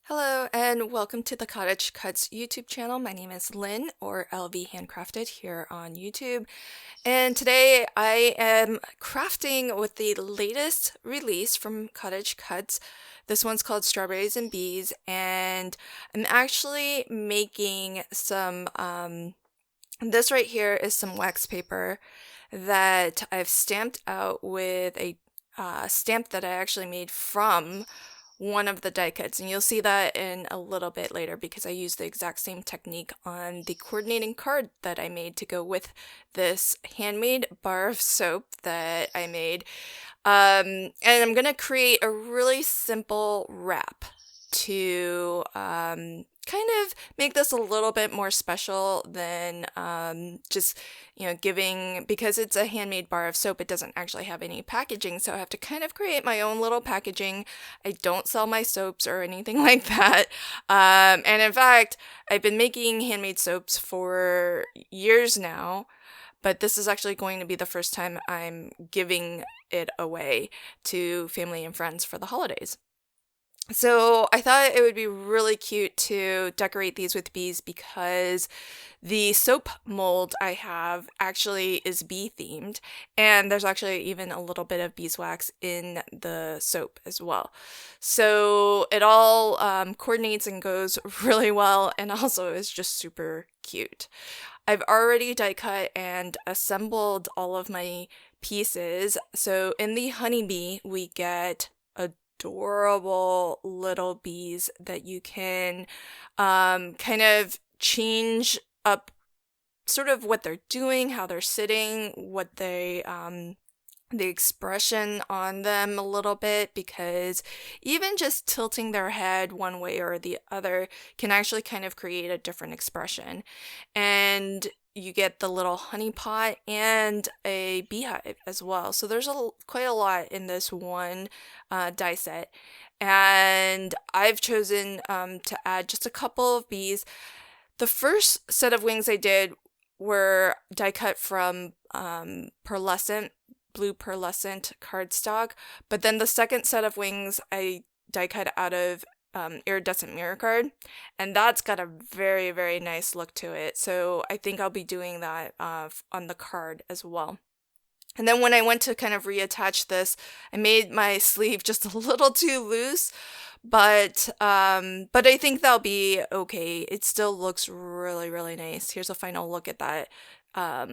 Hello and welcome to the CottageCutz YouTube channel. My name is Lynn, or LV Handcrafted, here on YouTube. And today I am crafting with the latest release from CottageCutz. This one's called Strawberries and Bees, and I'm actually making some, this right here is some wax paper that I've stamped out with a stamp that I actually made from one of the die cuts, and you'll see that in a little bit later because I used the exact same technique on the coordinating card that I made to go with this handmade bar of soap that I made. And I'm gonna create a really simple wrap to kind of make this a little bit more special than just, giving, because it's a handmade bar of soap, it doesn't actually have any packaging, so I have to kind of create my own little packaging. I don't sell my soaps or anything like that. And in fact, I've been making handmade soaps for years now, but this is actually going to be the first time I'm giving it away to family and friends for the holidays. So I thought it would be really cute to decorate these with bees because the soap mold I have actually is bee themed, and there's actually even a little bit of beeswax in the soap as well. So it all coordinates and goes really well, and also is just super cute. I've already die cut and assembled all of my pieces. So in the Honeybee, we get adorable little bees that you can kind of change up sort of what they're doing, how they're sitting, what they the expression on them a little bit, because even just tilting their head one way or the other can actually kind of create a different expression. And you get the little honey pot and a beehive as well. So there's quite a lot in this one die set. And I've chosen to add just a couple of bees. The first set of wings I did were die cut from blue pearlescent cardstock, but then the second set of wings I die cut out of iridescent mirror card, and that's got a very, very nice look to it. So I think I'll be doing that on the card as well. And then when I went to kind of reattach this, I made my sleeve just a little too loose, but I think that'll be okay. It still looks really, really nice. Here's a final look at that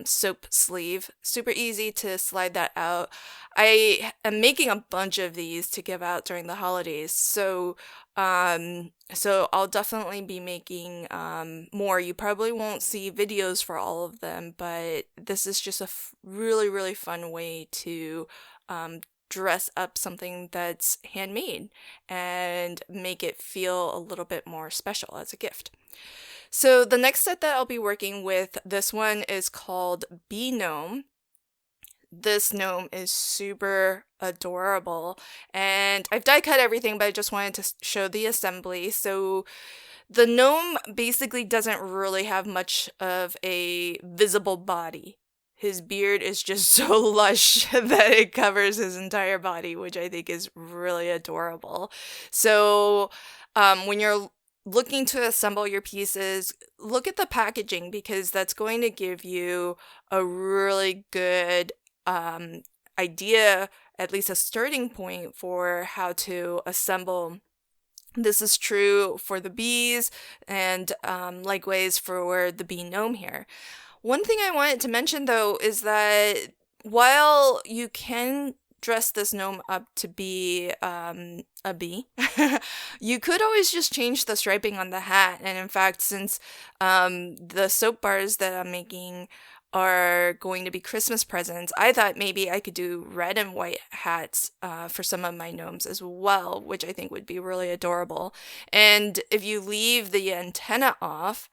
soap sleeve. Super easy to slide that out. I am making a bunch of these to give out during the holidays, so I'll definitely be making more. You probably won't see videos for all of them, but this is just a really, really fun way to dress up something that's handmade and make it feel a little bit more special as a gift. So the next set that I'll be working with, this one is called Bee Gnome. This gnome is super adorable, and I've die cut everything, but I just wanted to show the assembly. So the gnome basically doesn't really have much of a visible body. His beard is just so lush that it covers his entire body, which I think is really adorable. So when you're looking to assemble your pieces, look at the packaging, because that's going to give you a really good idea, at least a starting point for how to assemble. This is true for the bees and likewise for the bee gnome here. One thing I wanted to mention though is that while you can dress this gnome up to be a bee, you could always just change the striping on the hat. And in fact, since the soap bars that I'm making are going to be Christmas presents, I thought maybe I could do red and white hats for some of my gnomes as well, which I think would be really adorable. And if you leave the antenna off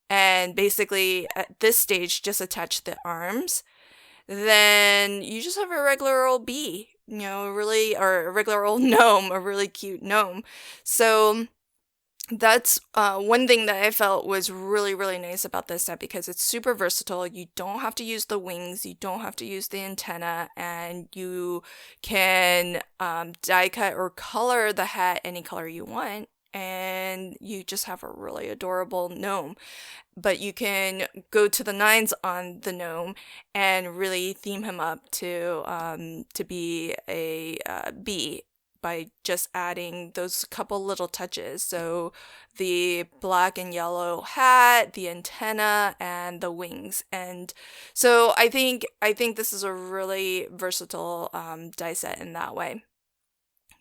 and basically at this stage just attach the arms, then you just have a regular old bee, or a regular old gnome, a really cute gnome. So that's one thing that I felt was really, really nice about this set, because it's super versatile. You don't have to use the wings, you don't have to use the antenna, and you can die cut or color the hat any color you want, and you just have a really adorable gnome. But you can go to the nines on the gnome and really theme him up to be a bee by just adding those couple little touches. So the black and yellow hat, the antenna, and the wings. And so I think this is a really versatile die set in that way.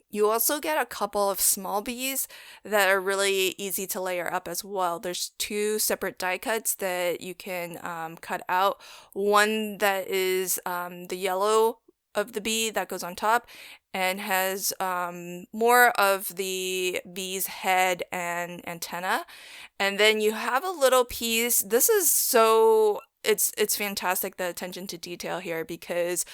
You also get a couple of small bees that are really easy to layer up as well. There's 2 separate die cuts that you can cut out. One that is the yellow of the bee that goes on top and has more of the bee's head and antenna. And then you have a little piece. This is it's fantastic, the attention to detail here, because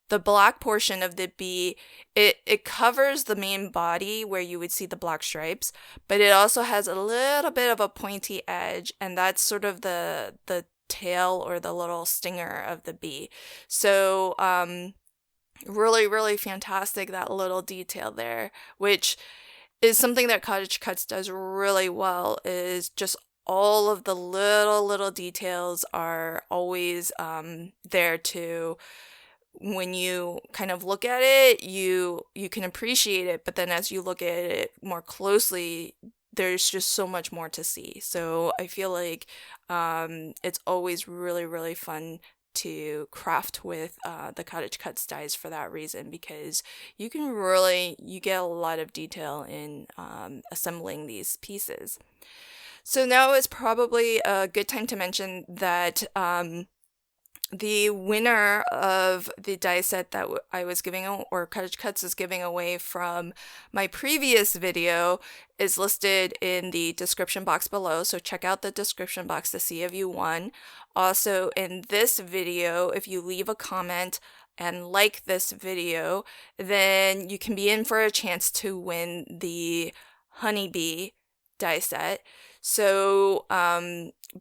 the black portion of the bee, it covers the main body where you would see the black stripes, but it also has a little bit of a pointy edge, and that's sort of the tail or the little stinger of the bee. So really, really fantastic, that little detail there, which is something that CottageCutz does really well, is just all of the little details are always there to, when you kind of look at it, you can appreciate it, but then as you look at it more closely, there's just so much more to see. So I feel like it's always really, really fun to craft with the CottageCutz dies for that reason, because you get a lot of detail in assembling these pieces. So now is probably a good time to mention that the winner of the die set that I was giving, or CottageCutz is giving away from my previous video, is listed in the description box below. So check out the description box to see if you won. Also, in this video, if you leave a comment and like this video, then you can be in for a chance to win the Honeybee die set. So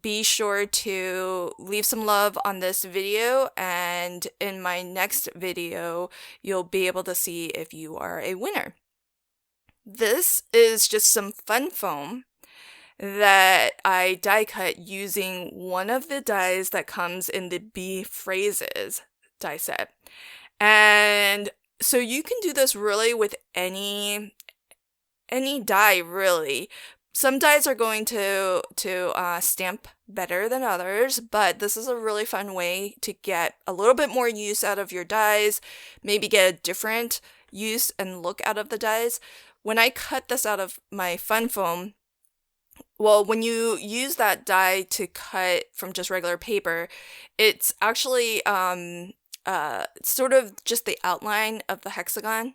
be sure to leave some love on this video, and in my next video, you'll be able to see if you are a winner. This is just some fun foam that I die cut using one of the dies that comes in the Bee Phrases die set. And so you can do this really with any die, really. Some dies are going to stamp better than others, but this is a really fun way to get a little bit more use out of your dies, maybe get a different use and look out of the dies. When I cut this out of my fun foam, well, when you use that die to cut from just regular paper, it's actually sort of just the outline of the hexagon.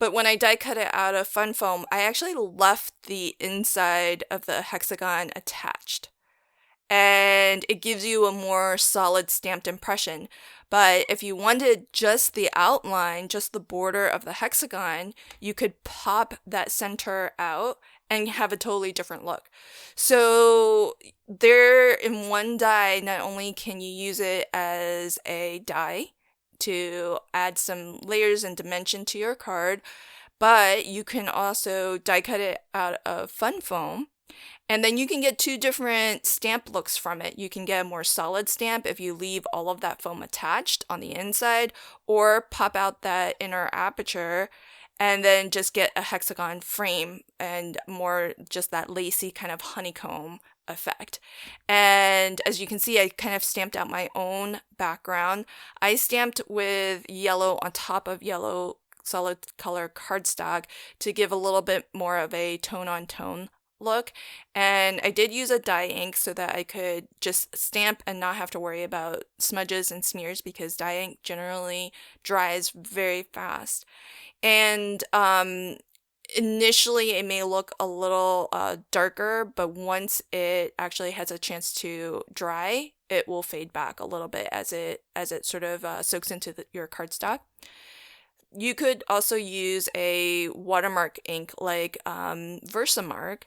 But when I die cut it out of fun foam, I actually left the inside of the hexagon attached. And it gives you a more solid stamped impression. But if you wanted just the outline, just the border of the hexagon, you could pop that center out and have a totally different look. So there, in one die, not only can you use it as a die to add some layers and dimension to your card, but you can also die cut it out of fun foam, and then you can get 2 different stamp looks from it. You can get a more solid stamp if you leave all of that foam attached on the inside, or pop out that inner aperture and then just get a hexagon frame and more just that lacy kind of honeycomb effect. And as you can see, I kind of stamped out my own background. I stamped with yellow on top of yellow solid color cardstock to give a little bit more of a tone on tone look. And I did use a dye ink so that I could just stamp and not have to worry about smudges and smears, because dye ink generally dries very fast. And initially it may look a little darker, but once it actually has a chance to dry, it will fade back a little bit as it sort of soaks into your cardstock. You could also use a watermark ink like Versamark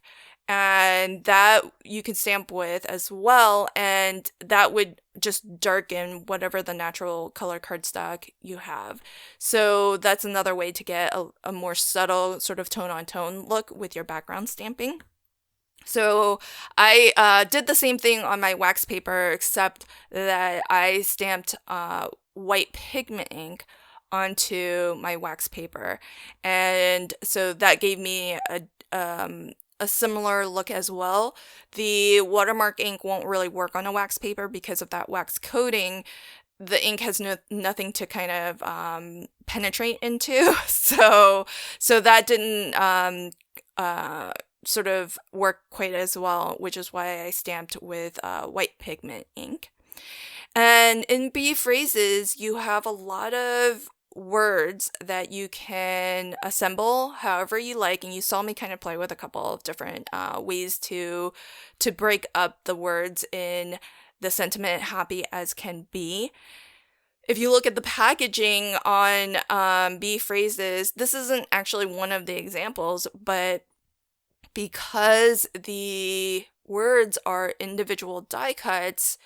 and that you can stamp with as well, and that would just darken whatever the natural color cardstock you have. So that's another way to get a more subtle sort of tone-on-tone look with your background stamping. So I did the same thing on my wax paper, except that I stamped white pigment ink onto my wax paper, and so that gave me a similar look as well. The Watermark ink won't really work on a wax paper because of that wax coating. The ink has nothing to kind of penetrate into, so that didn't sort of work quite as well, which is why I stamped with white pigment ink. And in bee phrases, you have a lot of words that you can assemble however you like, and you saw me kind of play with a couple of different ways to break up the words in the sentiment happy as can be. If you look at the packaging on bee phrases, this isn't actually one of the examples, but because the words are individual die cuts,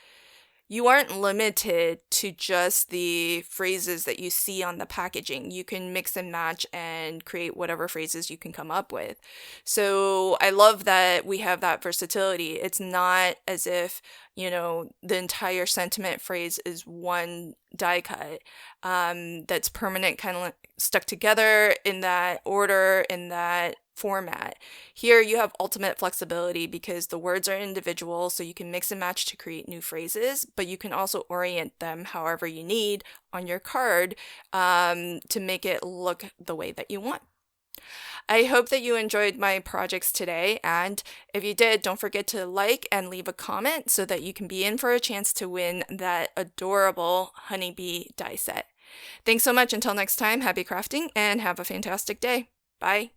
you aren't limited to just the phrases that you see on the packaging. You can mix and match and create whatever phrases you can come up with. So I love that we have that versatility. It's not as if, the entire sentiment phrase is one die cut that's permanent, kind of stuck together in that order, in that format. Here you have ultimate flexibility because the words are individual, so you can mix and match to create new phrases, but you can also orient them however you need on your card to make it look the way that you want. I hope that you enjoyed my projects today, and if you did, don't forget to like and leave a comment so that you can be in for a chance to win that adorable Honeybee die set. Thanks so much. Until next time, happy crafting and have a fantastic day. Bye.